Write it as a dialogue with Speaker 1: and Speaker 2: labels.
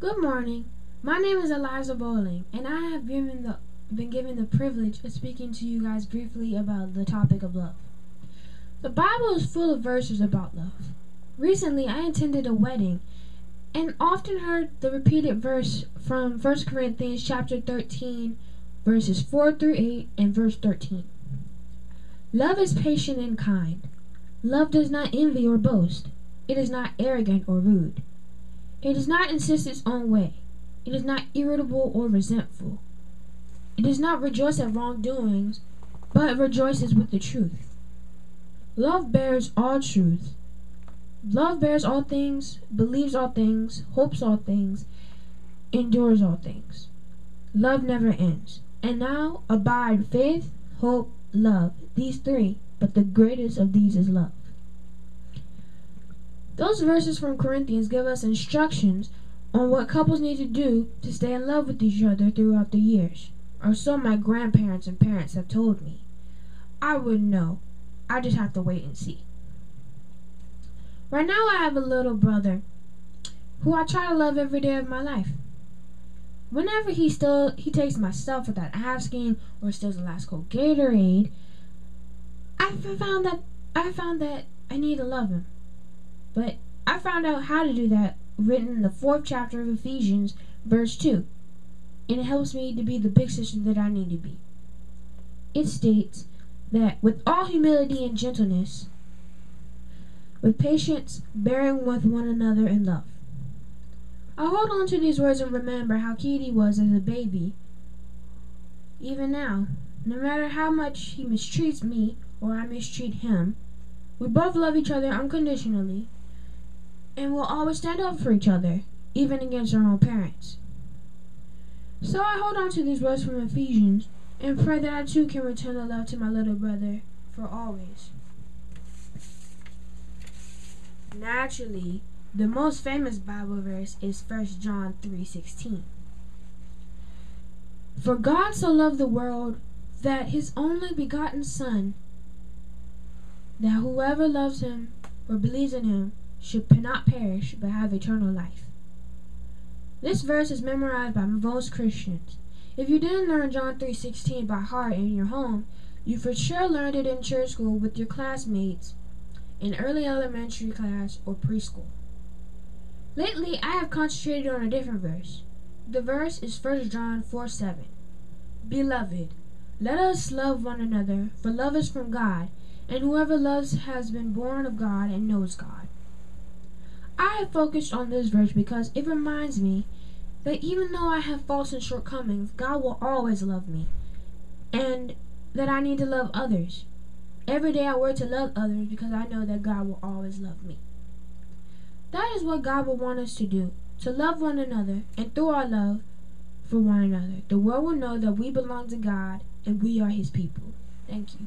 Speaker 1: Good morning. My name is Aliza Bolling, and I have been given the privilege of speaking to you guys briefly about the topic of love. The Bible is full of verses about love. Recently, I attended a wedding and often heard the repeated verse from 1 Corinthians chapter 13, verses 4 through 8 and verse 13. Love is patient and kind. Love does not envy or boast. It is not arrogant or rude. It does not insist its own way. It is not irritable or resentful. It does not rejoice at wrongdoings, but rejoices with the truth. Love bears all truth. Love bears all things, believes all things, hopes all things, endures all things. Love never ends. And now abide faith, hope, love, these three, but the greatest of these is love. Those verses from Corinthians give us instructions on what couples need to do to stay in love with each other throughout the years, or so my grandparents and parents have told me. I wouldn't know. I just have to wait and see. Right now I have a little brother who I try to love every day of my life. Whenever he takes my stuff without asking or steals the last cold Gatorade, I found that I need to love him. But I found out how to do that written in the 4th chapter of Ephesians, verse 2. And it helps me to be the big sister that I need to be. It states that with all humility and gentleness, with patience, bearing with one another in love. I hold on to these words and remember how cute he was as a baby. Even now, no matter how much he mistreats me or I mistreat him, we both love each other unconditionally and will always stand up for each other, even against our own parents. So I hold on to these words from Ephesians and pray that I too can return the love to my little brother for always. Naturally, the most famous Bible verse is 1 John 3:16. For God so loved the world that his only begotten Son, that whoever loves him or believes in him should not perish but have eternal life. This verse is memorized by most Christians. If you didn't learn John 3:16 by heart in your home, you for sure learned it in church school with your classmates in early elementary class or preschool. Lately, I have concentrated on a different verse. The verse is 1 John 4:7. Beloved, let us love one another, for love is from God, and whoever loves has been born of God and knows God. I have focused on this verse because it reminds me that even though I have faults and shortcomings, God will always love me, and that I need to love others. Every day I work to love others because I know that God will always love me. That is what God will want us to do, to love one another, and through our love for one another, the world will know that we belong to God and we are his people. Thank you.